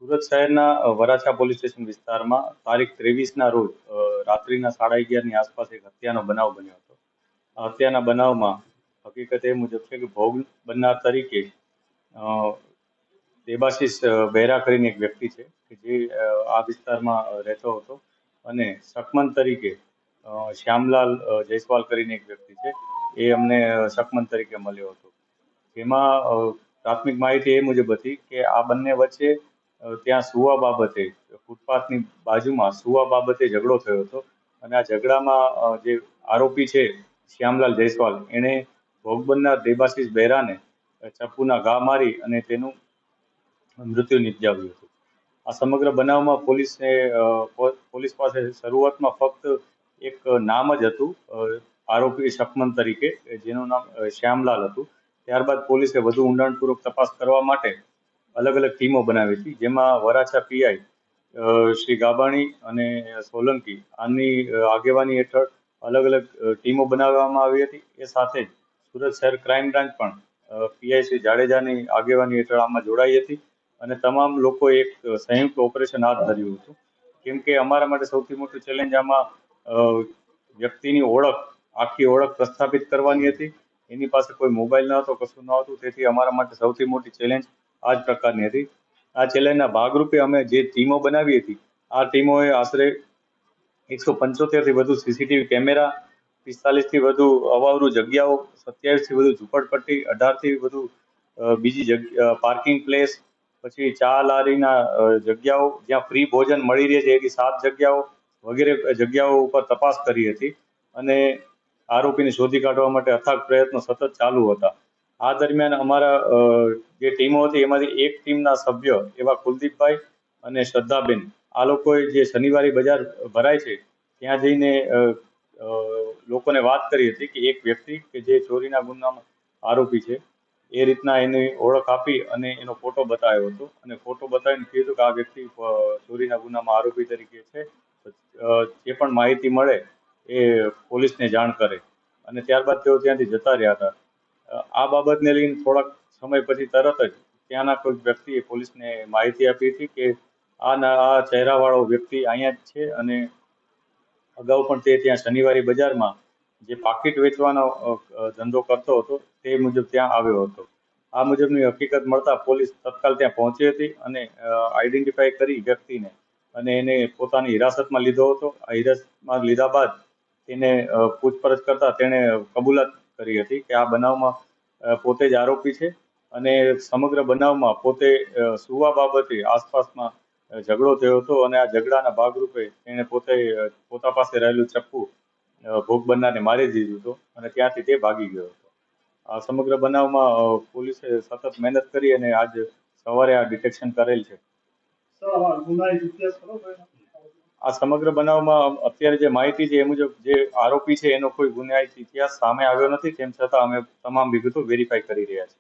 સુરત શહેરના Varachha police station વિસ્તારમાં તારીખ 23ના રોજ રાત્રિના 11:30ની આસપાસ એક હત્યાનો બનાવ બન્યો હતો. આ હત્યાના બનાવમાં હકીકત એ મુજબ છે કે ભોગ બનનાર તરીકે અ, દેબાશીષ બહેરા કરીને એક વ્યક્તિ છે કે જે આ વિસ્તારમાં રહેતો હતો, અને શકમન તરીકે શ્યામલાલ જયસ્વાલ કરીને એક વ્યક્તિ છે. એ અમને શકમન તરીકે મળ્યો હતો. જેમાં પ્રાથમિક માહિતી એ મુજબ હતી કે આ બંને વચ્ચે ત્યાં સુવા બાબતે, ફૂટપાથની બાજુમાં સુવા બાબતે ઝઘડો થયો હતો. અને આ ઝઘડામાં જે આરોપી છે શ્યામલાલ જયસ્વાલ, એણે ભોગ બનનાર દેબાશીષ બહેરાને ચપ્પુના ઘા મારી અને તેનું મૃત્યુ નિપજાવ્યું હતું. આ સમગ્ર બનાવમાં પોલીસ પાસે શરૂઆતમાં ફક્ત એક નામ જ હતું, આરોપી શકમન તરીકે, જેનું નામ શ્યામલાલ હતું. ત્યારબાદ પોલીસે વધુ ઊંડાણપૂર્વક તપાસ કરવા માટે અલગ અલગ ટીમો બનાવી હતી, જેમાં વરાછા પીઆઈ શ્રી ગાબાણી અને સોલંકી આની આગેવાની હેઠળ અલગ અલગ ટીમો બનાવવામાં આવી હતી. એ સાથે જ સુરત શહેર ક્રાઇમ બ્રાન્ચ પણ પીઆઈ શ્રી જાડેજાની આગેવાની હેઠળ આમાં જોડાઈ હતી, અને તમામ લોકોએ એક સંયુક્ત ઓપરેશન હાથ ધર્યું હતું. કેમ કે અમારા માટે સૌથી મોટું ચેલેન્જ આમાં વ્યક્તિની ઓળખ, આખી ઓળખ પ્રસ્થાપિત કરવાની હતી. એની પાસે કોઈ મોબાઈલ ન હતો, કશું ન હતું, તેથી અમારા માટે સૌથી મોટી ચેલેન્જ આ જ પ્રકારની હતી. આ ચેલેન્જના ભાગરૂપે અમે જે ટીમો બનાવી હતી, આ ટીમોએ આશરે 175થી વધુ સીસીટીવી કેમેરા, 45થી વધુ અવાવરૂ જગ્યાઓ, 27થી વધુ ઝૂંપડપટ્ટી, 18થી વધુ બીજી જગ્યા પાર્કિંગ પ્લેસ, પછી ચા લારીના જગ્યાઓ જ્યાં ફ્રી ભોજન મળી રહે છે એવી 7 જગ્યાઓ વગેરે જગ્યાઓ ઉપર તપાસ કરી હતી. અને આરોપીને શોધી કાઢવા માટે અથાગ પ્રયત્નો સતત ચાલુ હતા. આ દરમિયાન અમારા જે ટીમો હતી એમાંથી એક ટીમના સભ્ય એવા કુલદીપભાઈ અને શ્રદ્ધાબેન, આ લોકોએ જે શનિવારી બજાર ભરાય છે ત્યાં જઈને લોકોને વાત કરી હતી કે એક વ્યક્તિ કે જે ચોરીના ગુનામાં આરોપી છે, એ રીતના એની ઓળખ આપી અને એનો ફોટો બતાવ્યો હતો. અને ફોટો બતાવીને કીધું કે આ વ્યક્તિ ચોરીના ગુનામાં આરોપી તરીકે છે, જે પણ માહિતી મળે એ પોલીસને જાણ કરે. અને ત્યારબાદ તેઓ ત્યાંથી જતા રહ્યા હતા. આ બાબતને લઈને થોડાક સમય પછી તરત જ ત્યાંના કોઈ વ્યક્તિએ પોલીસને માહિતી આપી હતી કે આ ચહેરાવાળો વ્યક્તિ અહીંયા જ છે, અને અગાઉ પણ તે ત્યાં શનિવારી બજારમાં જે પાકીટ વેચવાનો ધંધો કરતો હતો તે મુજબ ત્યાં આવ્યો હતો. આ મુજબની હકીકત મળતા પોલીસ તત્કાલ ત્યાં પહોંચી હતી અને આઈડેન્ટિફાઈ કરી વ્યક્તિને અને એને પોતાની હિરાસતમાં લીધો હતો. આ હિરાસતમાં લીધા બાદ તેને પૂછપરછ કરતા તેણે કબૂલાત કરી હતી કે આ બનાવમાં પોતે જ આરોપી છે, અને સમગ્ર બનાવમાં પોતે સુવા બાબતે આસપાસમાં ઝઘડો થયો હતો, અને આ ઝઘડાના ભાગરૂપે તેણે પોતા પાસે રહેલું ચપ્પુ ભોગ બનનારને મારી દીધું હતું, અને ત્યાંથી તે ભાગી ગયો હતો. આ સમગ્ર બનાવમાં પોલીસે સતત મહેનત કરી અને આજ સવારે આ ડિટેક્શન કરેલ છે. આ સમગ્ર બનાવમાં અત્યારે જે માહિતી છે એ મુજબ જે આરોપી છે એનો કોઈ ગુનાહિત ઇતિહાસ સામે આવ્યો નથી. તેમ છતાં અમે તમામ વિગતો વેરીફાઈ કરી રહ્યા છીએ.